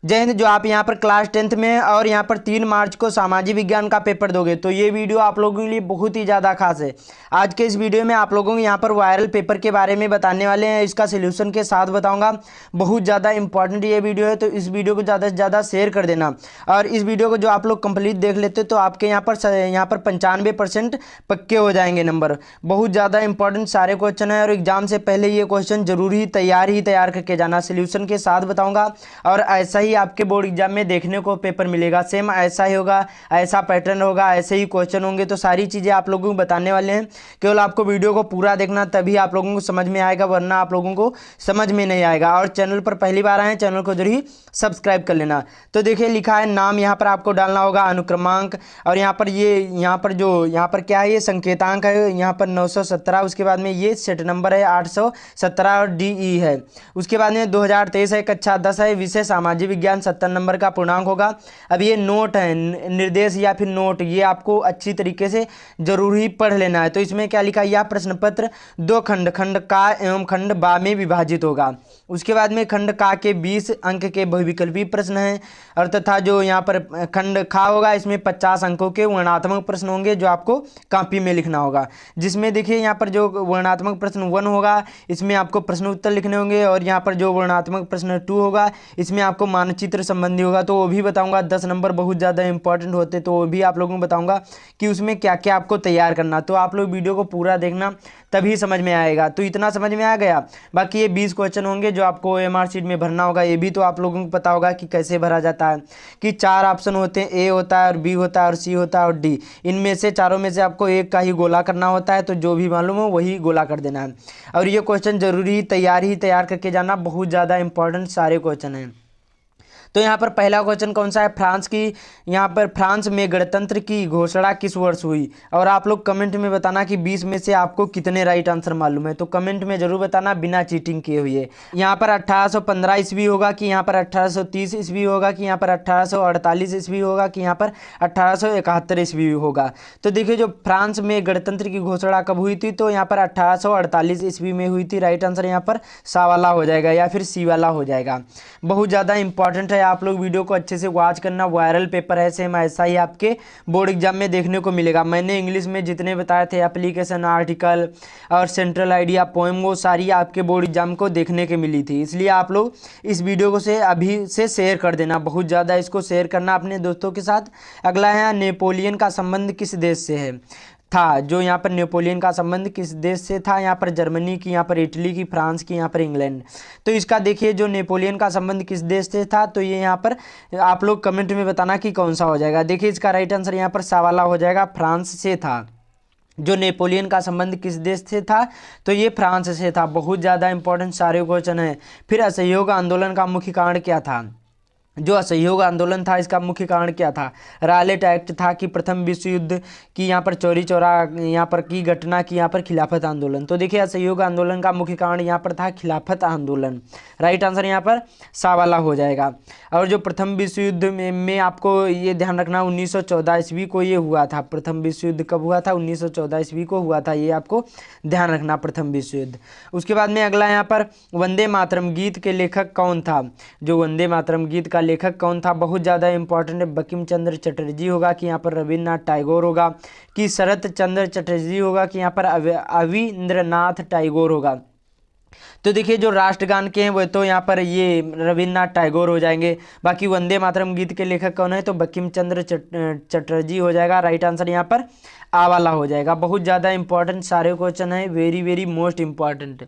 जय हिंद। जो आप यहाँ पर क्लास 10th में और यहाँ पर 3 मार्च को सामाजिक विज्ञान का पेपर दोगे तो ये वीडियो आप लोगों के लिए बहुत ही ज़्यादा खास है। आज के इस वीडियो में आप लोगों को यहाँ पर वायरल पेपर के बारे में बताने वाले हैं, इसका सोल्यूशन के साथ बताऊंगा। बहुत ज़्यादा इंपॉर्टेंट ये वीडियो है, तो इस वीडियो को ज़्यादा से ज़्यादा शेयर कर देना। और इस वीडियो को जो आप लोग कंप्लीट देख लेते तो आपके यहाँ पर 95% पक्के हो जाएंगे नंबर। बहुत ज़्यादा इंपॉर्टेंट सारे क्वेश्चन है और एग्जाम से पहले ये क्वेश्चन जरूर ही तैयार करके जाना। सोल्यूशन के साथ बताऊँगा और ऐसा ही आपके बोर्ड एग्जाम में देखने को पेपर मिलेगा। सेम ऐसा ही होगा, ऐसा पैटर्न होगा, ऐसे ही क्वेश्चन होंगे। तो सारी चीज़ें आप लोगों को बताने वाले हैं, केवल आपको वीडियो को पूरा देखना, तभी आप लोगों को समझ में आएगा, वरना आप लोगों को समझ में नहीं आएगा। और चैनल पर पहली बार आए हैं, चैनल को जरूर ही सब्सक्राइब कर लेना। तो देखिए लिखा है नाम, यहाँ पर आपको डालना होगा अनुक्रमांक, और यहाँ पर क्या है, ये संकेतांक है, यहाँ पर 917। उसके बाद में ये सेट नंबर है 817 और DE है। उसके बाद में 2023 है, कक्षा 10 है, विषय सामाजिक विज्ञान, 70 नंबर का पूर्णांक होगा। अब ये नोट है, निर्देश या फिर नोट, ये आपको अच्छी तरीके से जरूर ही पढ़ लेना है। तो इसमें क्या लिखा है, यह प्रश्न पत्र 2 खंड, खंड का एवं खंड बा में विभाजित होगा। उसके बाद में खंड का के 20 अंक के बहुविकल्पी प्रश्न हैं, और तथा जो यहाँ पर खंड खा होगा, इसमें 50 अंकों के वर्णात्मक प्रश्न होंगे जो आपको कॉपी में लिखना होगा। जिसमें देखिए यहाँ पर जो वर्णात्मक प्रश्न 1 होगा, इसमें आपको प्रश्न उत्तर लिखने होंगे, और यहाँ पर जो वर्णात्मक प्रश्न 2 होगा, इसमें आपको मानचित्र संबंधी होगा। तो वो भी बताऊंगा। 10 नंबर बहुत ज़्यादा इंपॉर्टेंट होते, तो वो भी आप लोगों को बताऊंगा कि उसमें क्या क्या आपको तैयार करना। तो आप लोग वीडियो को पूरा देखना, तभी समझ में आएगा। तो इतना समझ में आ गया। बाकी ये 20 क्वेश्चन होंगे जो आपको MR शीट में भरना होगा। ये भी तो आप लोगों को पता होगा कि कैसे भरा जाता है, कि 4 ऑप्शन होते हैं, A होता है और B होता है और C होता है और D। इनमें से चारों में से आपको एक का ही गोला करना होता है। तो जो भी मालूम हो वही गोला कर देना है। और ये क्वेश्चन जरूरी तैयार करके जाना, बहुत ज़्यादा इंपॉर्टेंट सारे क्वेश्चन हैं। तो यहाँ पर पहला क्वेश्चन कौन सा है, फ्रांस की, यहाँ पर फ्रांस में गणतंत्र की घोषणा किस वर्ष हुई। और आप लोग कमेंट में बताना कि 20 में से आपको कितने राइट आंसर मालूम है। तो कमेंट में जरूर बताना, बिना चीटिंग किए हुए। यहाँ पर 1815 ईस्वी होगा, कि यहाँ पर 1830 ईस्वी होगा, कि यहाँ पर 1848 ईस्वी होगा, कि यहाँ पर 1871 ईस्वी होगा। तो देखिए जो फ्रांस में गणतंत्र की घोषणा कब हुई थी, तो यहाँ पर 1848 ईस्वी में हुई थी। राइट आंसर यहाँ पर सा वाला हो जाएगा या फिर C वाला हो जाएगा। बहुत ज़्यादा इंपॉर्टेंट है, आप लोग वीडियो को अच्छे से वॉच करना। वायरल पेपर है, सेम ऐसा ही आपके बोर्ड एग्जाम में देखने को मिलेगा। मैंने इंग्लिश में जितने बताए थे, एप्लीकेशन, आर्टिकल और सेंट्रल आइडिया, पोएम, वो सारी आपके बोर्ड एग्जाम को देखने के मिली थी। इसलिए आप लोग इस वीडियो को अभी से शेयर कर देना, बहुत ज़्यादा इसको शेयर करना अपने दोस्तों के साथ। अगला है, नेपोलियन का संबंध किस देश से है था। जो यहाँ पर नेपोलियन का संबंध किस देश से था, यहाँ पर जर्मनी की, यहाँ पर इटली की, फ्रांस की, यहाँ पर इंग्लैंड। तो इसका देखिए जो नेपोलियन का संबंध किस देश से था, तो ये यहाँ पर आप लोग कमेंट में बताना कि कौन सा हो जाएगा। देखिए इसका राइट आंसर यहाँ पर सा वाला हो जाएगा, फ्रांस से था। जो नेपोलियन का संबंध किस देश से था, तो ये फ्रांस से था। बहुत ज़्यादा इंपॉर्टेंट सारे क्वेश्चन है। फिर असहयोग आंदोलन का मुख्य कारण क्या था। जो असहयोग आंदोलन था, इसका मुख्य कारण क्या था। रायलेट एक्ट था, कि प्रथम विश्व युद्ध की यहाँ पर चौरी चौरा यहाँ पर की घटना, की यहाँ पर खिलाफत आंदोलन। तो देखिए असहयोग आंदोलन का मुख्य कारण यहाँ पर था खिलाफत आंदोलन। राइट आंसर यहाँ पर सा वाला हो जाएगा। और जो प्रथम विश्व युद्ध में आपको ये ध्यान रखना, 1914 ईस्वी को ये हुआ था। प्रथम विश्व युद्ध कब हुआ था, 1914 ईस्वी को हुआ था। ये आपको ध्यान रखना, प्रथम विश्व युद्ध। उसके बाद में अगला यहाँ पर वंदे मातरम गीत के लेखक कौन था। जो वंदे मातरम गीत का लेखक कौन था, बहुत ज़्यादा इंपॉर्टेंट है। बंकिम चंद्र चटर्जी होगा, कि यहाँ पर रविन्द्रनाथ टैगोर होगा, कि शरत चंद्र चटर्जी होगा, कि यहाँ पर अविंद्रनाथ टैगोर होगा। तो देखिए जो राष्ट्रगान के हैं वो तो यहाँ पर ये रविन्द्रनाथ टैगोर हो जाएंगे। बाकी वंदे मातरम गीत के लेखक कौन है, तो बंकिम चंद्र चटर्जी हो जाएगा। राइट आंसर यहाँ पर आ वाला हो जाएगा। बहुत ज़्यादा इंपॉर्टेंट सारे क्वेश्चन है, वेरी वेरी मोस्ट इंपॉर्टेंट।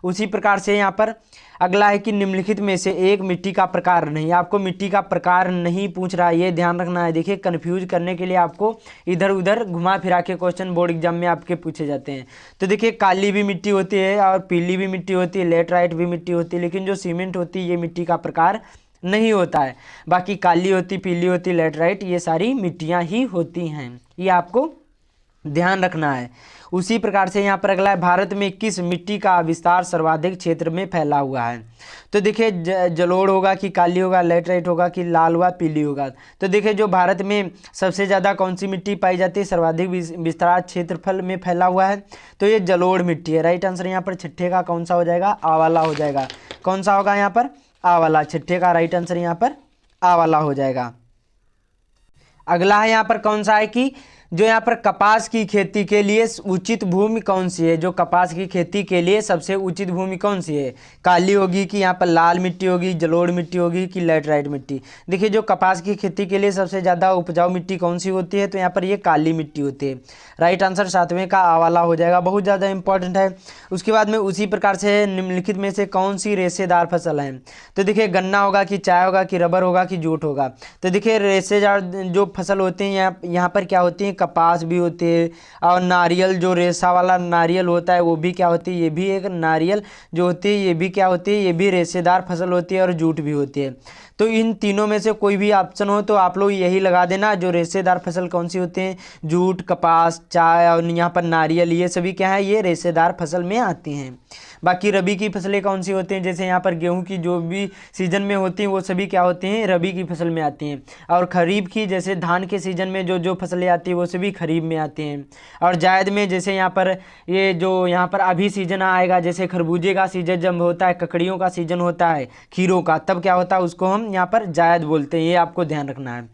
उसी प्रकार से यहाँ पर अगला है कि निम्नलिखित में से एक मिट्टी का प्रकार नहीं। आपको मिट्टी का प्रकार नहीं पूछ रहा है, ये ध्यान रखना है। देखिए कंफ्यूज करने के लिए आपको इधर उधर घुमा फिरा के क्वेश्चन बोर्ड एग्जाम में आपके पूछे जाते हैं। तो देखिए काली भी मिट्टी होती है और पीली भी मिट्टी होती है, लेटराइट भी मिट्टी होती है, लेकिन जो सीमेंट होती है ये मिट्टी का प्रकार नहीं होता है। बाकी काली होती, पीली होती, लेटराइट, ये सारी मिट्टियाँ ही होती हैं, ये आपको ध्यान रखना है। उसी प्रकार से यहाँ पर अगला है, भारत में किस मिट्टी का विस्तार सर्वाधिक क्षेत्र में फैला हुआ है। तो देखिए जलोढ़ होगा, कि काली होगा, लेटराइट होगा, कि लाल व पीली होगा। तो देखिए जो भारत में सबसे ज़्यादा कौन सी मिट्टी पाई जाती है, सर्वाधिक विस्तार क्षेत्रफल में फैला हुआ है, तो ये जलोढ़ मिट्टी है। राइट आंसर यहाँ पर छठे का कौन सा हो जाएगा, आ वाला हो जाएगा। कौन सा होगा यहाँ पर, आ वाला। छठे का राइट आंसर यहाँ पर आ वाला हो जाएगा। अगला है यहाँ पर कौन सा है कि जो यहाँ पर कपास की खेती के लिए उचित भूमि कौन सी है, जो कपास की खेती के लिए सबसे उचित भूमि कौन सी है, काली होगी कि यहाँ पर लाल मिट्टी होगी, जलोढ़ मिट्टी होगी कि लैटराइट मिट्टी। देखिए जो कपास की खेती के लिए सबसे ज़्यादा उपजाऊ मिट्टी कौन सी होती है, तो यहाँ पर ये काली मिट्टी होती है। राइट आंसर सातवें का आ वाला हो जाएगा, बहुत ज़्यादा इंपॉर्टेंट है। उसके बाद में उसी प्रकार से निम्नलिखित में से कौन सी रेशेदार फसल है, तो देखिए गन्ना होगा कि चाय होगा कि रबर होगा कि जूट होगा। तो देखिए रेशेदार जो फसल होती हैं यहाँ पर क्या होती है, कपास भी होती है और नारियल जो रेशा वाला नारियल होता है वो भी क्या होती है, ये भी एक नारियल जो होती है ये भी क्या होती है, ये भी रेशेदार फसल होती है और जूट भी होती है। तो इन तीनों में से कोई भी ऑप्शन हो तो आप लोग यही लगा देना, जो रेशेदार फसल कौन सी होती है, जूट, कपास, चाय और यहाँ पर नारियल, ये सभी क्या है, ये रेशेदार फसल में आती हैं। बाकी रबी की फसलें कौन सी होती हैं, जैसे यहाँ पर गेहूं की जो भी सीजन में होती हैं वो सभी क्या होती हैं, रबी की फसल में आती हैं। और खरीफ की जैसे धान के सीजन में जो जो फसलें आती हैं वो सभी खरीफ में आती हैं। और जायद में जैसे यहाँ पर ये जो यहाँ पर अभी सीजन आएगा, जैसे खरबूजे का सीजन जब होता है, ककड़ियों का सीजन होता है, खीरों का, तब क्या होता है उसको हम यहाँ पर जायद बोलते हैं, ये आपको ध्यान रखना है।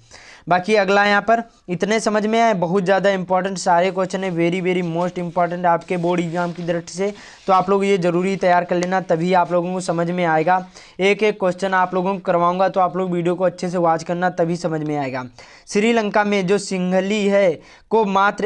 बाकी अगला यहाँ पर इतने समझ में आए, बहुत ज़्यादा इंपॉर्टेंट सारे क्वेश्चन है, वेरी वेरी मोस्ट इंपॉर्टेंट आपके बोर्ड एग्जाम की दृष्टि से। तो आप लोग ये जरूरी तैयार कर लेना, तभी आप लोगों को समझ में आएगा। एक एक क्वेश्चन आप लोगों को करवाऊंगा तो आप लोग वीडियो को अच्छे से वॉच करना, तभी समझ में आएगा। श्रीलंका में जो सिंहली है को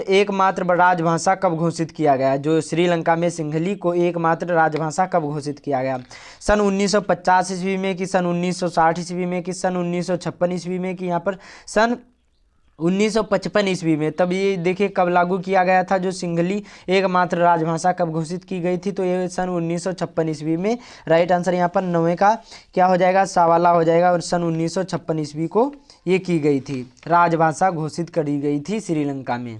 एकमात्र राजभाषा कब घोषित किया गया, जो श्रीलंका में सिंहली को एकमात्र राजभाषा कब घोषित किया गया, सन 1950 ईस्वी में कि सन 1960 ईस्वी में कि सन 1956 ईस्वी में कि यहाँ पर सन 1955 ईस्वी में। तब ये देखिए कब लागू किया गया था, जो सिंहली एकमात्र राजभाषा कब घोषित की गई थी, तो ये सन 1956 ईस्वी में। राइट आंसर यहाँ पर 9वें का क्या हो जाएगा, सवाला हो जाएगा। और सन 1956 ईस्वी को ये की गई थी, राजभाषा घोषित करी गई थी श्रीलंका में।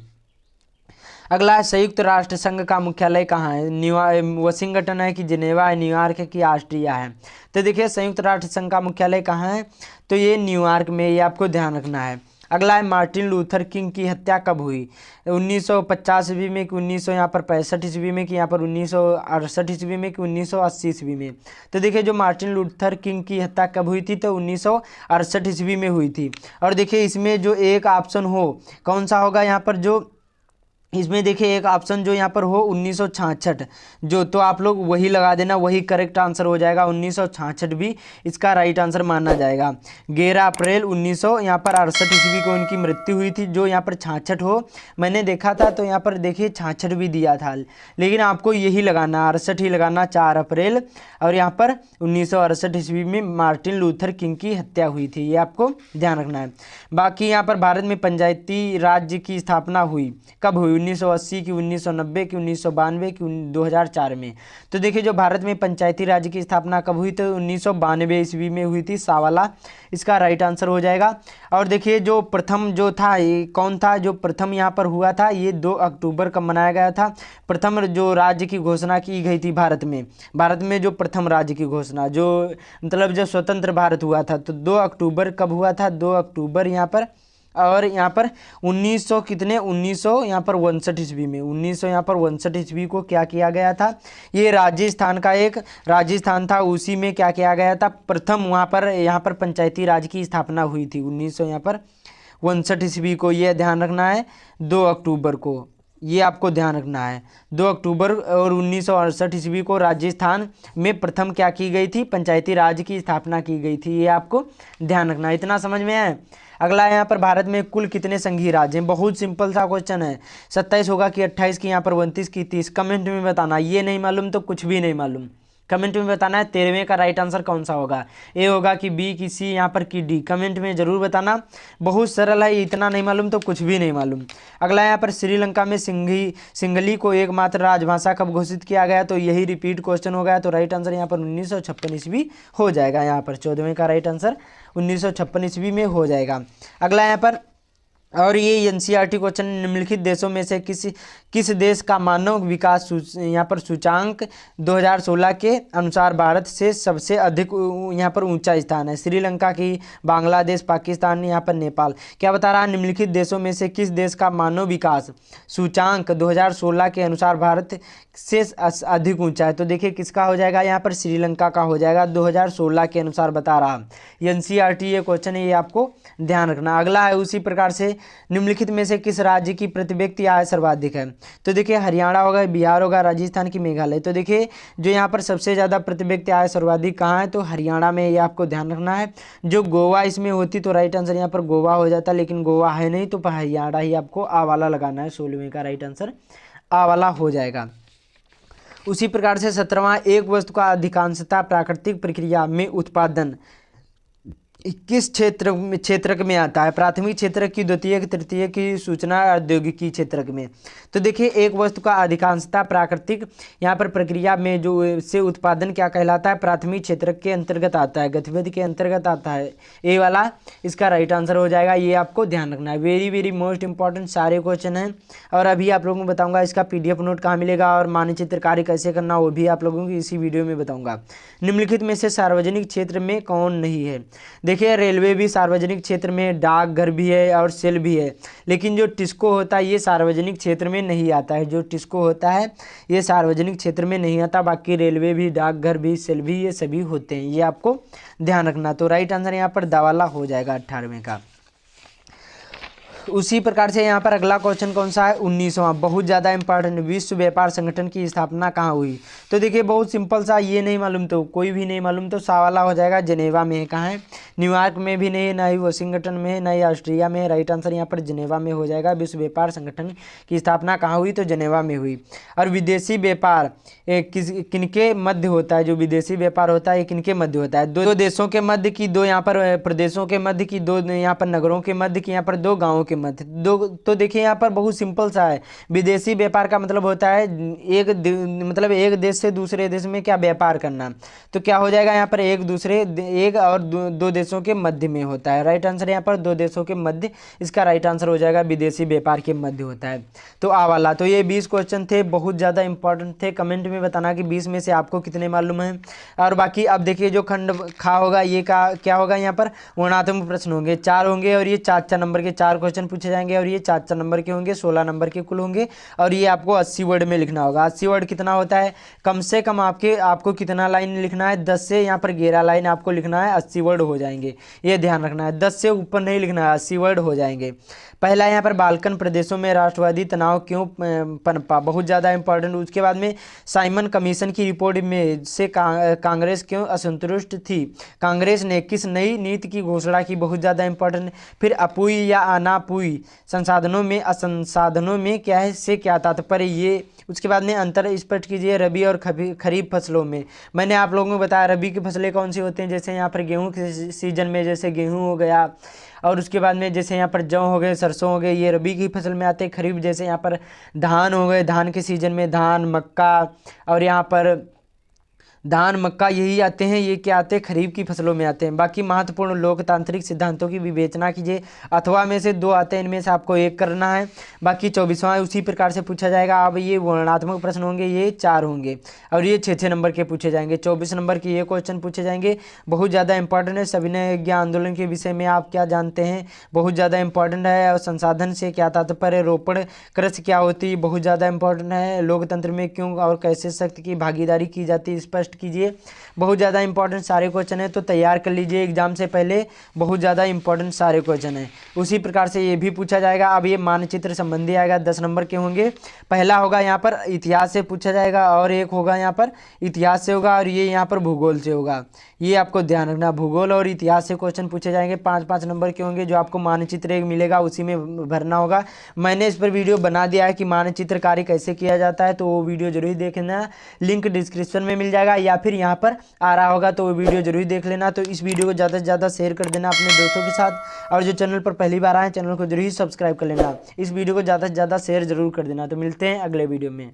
अगला है संयुक्त राष्ट्र संघ का मुख्यालय कहाँ है, वाशिंगटन है कि जिनेवा है, न्यूयॉर्क है कि ऑस्ट्रिया है। तो देखिए संयुक्त राष्ट्र संघ का मुख्यालय कहाँ है, तो ये न्यूयॉर्क में, ये आपको ध्यान रखना है। अगला है मार्टिन लूथर किंग की हत्या कब हुई, 1950 ईस्वी में कि 1965 ईस्वी में कि यहाँ पर 1968 ईस्वी में कि 1980 ईस्वी में। तो देखिए जो मार्टिन लूथर किंग की हत्या कब हुई थी, तो 1968 ईस्वी में हुई थी। और देखिए इसमें जो एक ऑप्शन हो कौन सा होगा यहाँ पर, जो इसमें देखिए एक ऑप्शन जो यहाँ पर हो 1966 जो, तो आप लोग वही लगा देना, वही करेक्ट आंसर हो जाएगा। 1966 भी इसका राइट आंसर माना जाएगा। 11 अप्रैल 1968 ईस्वी को उनकी मृत्यु हुई थी। जो यहाँ पर 66 हो, मैंने देखा था तो यहाँ पर देखिए 66 भी दिया था, लेकिन आपको यही लगाना, 68 ही लगाना, 4 अप्रैल। और यहाँ पर 1968 ईस्वी में मार्टिन लूथर किंग की हत्या हुई थी, ये आपको ध्यान रखना है। बाकी यहाँ पर भारत में पंचायती राज्य की स्थापना हुई कब हुई, 1980 की, 1990 की, 1992 की, 2004 में। तो देखिए जो भारत में पंचायती राज की स्थापना कब हुई, तो 1992 ईस्वी में हुई थी, सावाला इसका राइट आंसर हो जाएगा। और देखिए जो प्रथम जो था, ये कौन था जो प्रथम यहाँ पर हुआ था, ये 2 अक्टूबर का मनाया गया था। प्रथम जो राज्य की घोषणा की गई थी भारत में जो प्रथम राज्य की घोषणा, जो मतलब जब स्वतंत्र भारत हुआ था, तो 2 अक्टूबर कब हुआ था, 2 अक्टूबर यहाँ पर। और यहाँ पर 1900 यहाँ पर 62 ईस्वी में, 1900 यहाँ पर 62 ईस्वी को क्या किया गया था, ये राजस्थान का एक राजस्थान था, उसी में क्या किया गया था, प्रथम वहाँ पर यहाँ पर पंचायती राज की स्थापना हुई थी 1900 यहाँ पर 62 ईस्वी को। ये ध्यान रखना है 2 अक्टूबर को, ये आपको ध्यान रखना है 2 अक्टूबर। और 1968 ईस्वी को राजस्थान में प्रथम क्या की गई थी, पंचायती राज की स्थापना की गई थी, ये आपको ध्यान रखना है। इतना समझ में आए। अगला यहाँ पर भारत में कुल कितने संघीय राज्य हैं, बहुत सिंपल सा क्वेश्चन है, 27 होगा कि 28 की, यहाँ पर 29 की, 30। कमेंट में बताना, ये नहीं मालूम तो कुछ भी नहीं मालूम, कमेंट में बताना है 13वें का राइट आंसर कौन सा होगा, ए होगा कि बी की सी, यहाँ पर की डी, कमेंट में जरूर बताना। बहुत सरल है, इतना नहीं मालूम तो कुछ भी नहीं मालूम। अगला यहाँ पर श्रीलंका में सिंहली को एकमात्र राजभाषा कब घोषित किया गया, तो यही रिपीट क्वेश्चन हो गया, तो राइट आंसर यहाँ पर 1956 ईस्वी हो जाएगा। यहाँ पर 14वें का राइट आंसर 1956 ईस्वी में हो जाएगा। अगला यहाँ पर, और ये एनसीईआरटी क्वेश्चन, निम्नलिखित देशों में से किस देश का मानव विकास यहाँ पर सूचांक 2016 के अनुसार भारत से सबसे अधिक यहाँ पर ऊंचा स्थान है? श्रीलंका की, बांग्लादेश, पाकिस्तान, यहाँ पर नेपाल। क्या बता रहा है? निम्नलिखित देशों में से किस देश का मानव विकास सूचांक 2016 के अनुसार भारत से अधिक ऊंचा है? तो देखिए किसका हो जाएगा यहाँ पर? श्रीलंका का हो जाएगा, 2016 के अनुसार बता रहा। एनसीईआरटी ये क्वेश्चन है, ये आपको ध्यान रखना। अगला है उसी प्रकार से, निम्नलिखित में से किस राज्य की प्रति व्यक्ति आय सर्वाधिक है? तो देखिए हरियाणा होगा, बिहार होगा, राजस्थान की, मेघालय। तो देखिए जो यहाँ पर सबसे ज़्यादा प्रति व्यक्ति आय सर्वाधिक कहाँ है? तो हरियाणा में, ये आपको ध्यान रखना है। जो गोवा इसमें होती तो राइट आंसर यहाँ पर गोवा हो जाता, लेकिन गोवा है नहीं, तो हरियाणा ही आपको आ वाला लगाना है। 16वें का राइट आंसर आ वाला हो जाएगा। उसी प्रकार से 17वां, एक वस्तु का अधिकांशतः प्राकृतिक प्रक्रिया में उत्पादन किस क्षेत्र में आता है? प्राथमिक क्षेत्र की, द्वितीयक, तृतीयक की, सूचना औद्योगिकी क्षेत्र में। तो देखिए एक वस्तु का अधिकांशतः प्राकृतिक यहाँ पर प्रक्रिया में जो से उत्पादन क्या कहलाता है? प्राथमिक क्षेत्र के अंतर्गत आता है, गतिविधि के अंतर्गत आता है। ए वाला इसका राइट आंसर हो जाएगा, ये आपको ध्यान रखना है। वेरी वेरी मोस्ट इंपॉर्टेंट सारे क्वेश्चन हैं। और अभी आप लोगों को बताऊंगा इसका PDF नोट कहाँ मिलेगा और मानचित्र कार्य कैसे करना, वो भी आप लोगों को इसी वीडियो में बताऊंगा। निम्नलिखित में से सार्वजनिक क्षेत्र में कौन नहीं है? देखिए रेलवे भी सार्वजनिक क्षेत्र में, डाकघर भी है और सेल भी है, लेकिन जो टिस्को होता है ये सार्वजनिक क्षेत्र में नहीं आता है। जो टिस्को होता है ये सार्वजनिक क्षेत्र में नहीं आता। बाकी रेलवे भी, डाकघर भी, सेल भी, ये सभी होते हैं, ये आपको ध्यान रखना। तो राइट आंसर यहाँ पर दावाला हो जाएगा 18वें का। उसी प्रकार से यहाँ पर अगला क्वेश्चन कौन सा है? 19वां, बहुत ज़्यादा इंपॉर्टेंट। विश्व व्यापार संगठन की स्थापना कहाँ हुई? तो देखिए बहुत सिंपल सा, ये नहीं मालूम तो कोई भी नहीं मालूम तो सा वाला हो जाएगा, जिनेवा में है। कहाँ है? न्यूयॉर्क में भी नहीं, ना ही वाशिंगटन में है, ना ही ऑस्ट्रिया में है। राइट आंसर यहाँ पर जिनेवा में हो जाएगा। विश्व व्यापार संगठन की स्थापना कहाँ हुई? तो जिनेवा में हुई। और विदेशी व्यापार किनके मध्य होता है? जो विदेशी व्यापार होता है किनके मध्य होता है? दो देशों के मध्य की, दो यहाँ पर प्रदेशों के मध्य की, दो यहाँ पर नगरों के मध्य की, यहाँ पर दो गाँवों के मध्य। दो तो देखिए यहाँ पर बहुत सिंपल सा है। विदेशी व्यापार का मतलब होता है मतलब एक देश से दूसरे देश में क्या व्यापार करना। तो क्या हो जाएगा यहाँ पर? एक और दो देशों के मध्य में होता है। राइट आंसर यहाँ पर दो देशों के मध्य, इसका राइट आंसर हो जाएगा विदेशी व्यापार के मध्य होता है। तो आ वाला। तो ये 20 क्वेश्चन थे, बहुत ज़्यादा इंपॉर्टेंट थे। कमेंट में बताना कि 20 में से आपको कितने मालूम है। और बाकी अब देखिए जो खंड खा होगा ये का क्या होगा? यहाँ पर वर्णात्मक प्रश्न होंगे, 4 होंगे और ये 4 नंबर के 4 क्वेश्चन पूछे जाएंगे और ये 4 नंबर के होंगे, 16 नंबर के कुल होंगे। और ये आपको 80 वर्ड में लिखना होगा। 80 वर्ड कितना होता है? कम से कम आपको कितना लाइन लिखना है? 10 से यहाँ पर 11 लाइन आपको लिखना है, 80 वर्ड हो जाएंगे। ये ध्यान रखना है, 10 से ऊपर नहीं लिखना है, 80 वर्ड हो जाएंगे। पहला यहाँ पर बाल्कन प्रदेशों में राष्ट्रवादी तनाव क्यों पनपा? बहुत ज़्यादा इंपॉर्टेंट। उसके बाद में साइमन कमीशन की रिपोर्ट में से कांग्रेस क्यों असंतुष्ट थी? कांग्रेस ने किस नई नीति की घोषणा की? बहुत ज़्यादा इंपॉर्टेंट। फिर अपुई या अनापुई संसाधनों में क्या है से क्या तात्पर्य? ये उसके बाद में अंतर स्पष्ट कीजिए रबी और खरीफ फसलों में। मैंने आप लोगों को बताया रबी की फसलें कौन सी होती हैं, जैसे यहाँ पर गेहूँ के सीजन में जैसे गेहूँ हो गया, और उसके बाद में जैसे यहाँ पर जौ हो गए, सरसों हो गए, ये रबी की फसल में आते हैं। खरीफ जैसे यहाँ पर धान हो गए, धान के सीजन में धान, मक्का, और यहाँ पर धान, मक्का यही आते हैं, ये क्या आते हैं? खरीफ की फसलों में आते हैं। बाकी महत्वपूर्ण लोकतांत्रिक सिद्धांतों की विवेचना कीजिए, अथवा में से 2 आते हैं, इनमें से आपको एक करना है। बाकी 24वां उसी प्रकार से पूछा जाएगा। अब ये वर्णनात्मक प्रश्न होंगे, ये 4 होंगे और ये 6 नंबर के पूछे जाएंगे। 24 नंबर के ये क्वेश्चन पूछे जाएंगे, बहुत ज़्यादा इंपॉर्टेंट है। सविनय अवज्ञा आंदोलन के विषय में आप क्या जानते हैं? बहुत ज़्यादा इंपॉर्टेंट है। और संसाधन से क्या तात्पर्य? रोपण कृषि क्या होती है? बहुत ज़्यादा इंपॉर्टेंट है। लोकतंत्र में क्यों और कैसे शक्ति की भागीदारी की जाती है? स्पष्ट कीजिए। बहुत ज़्यादा इंपॉर्टेंट सारे क्वेश्चन है, तो तैयार कर लीजिए एग्जाम से पहले। बहुत ज़्यादा इंपॉर्टेंट सारे क्वेश्चन हैं। उसी प्रकार से ये भी पूछा जाएगा। अब ये मानचित्र संबंधी आएगा, 10 नंबर के होंगे। पहला होगा यहाँ पर इतिहास से पूछा जाएगा, और एक होगा यहाँ पर इतिहास से होगा, और ये यहाँ पर भूगोल से होगा। ये आपको ध्यान रखना, भूगोल और इतिहास से क्वेश्चन पूछे जाएंगे। 5-5 नंबर के होंगे। जो आपको मानचित्र एक मिलेगा उसी में भरना होगा। मैंने इस पर वीडियो बना दिया है कि मानचित्र कार्य कैसे किया जाता है, तो वो वीडियो जरूर देखना। लिंक डिस्क्रिप्शन में मिल जाएगा या फिर यहाँ पर आ रहा होगा, तो वो वीडियो जरूर देख लेना। तो इस वीडियो को ज़्यादा से ज़्यादा शेयर कर देना अपने दोस्तों के साथ, और जो चैनल पर पहली बार आए चैनल को जरूर ही सब्सक्राइब कर लेना। इस वीडियो को ज़्यादा से ज़्यादा शेयर जरूर कर देना। तो मिलते हैं अगले वीडियो में।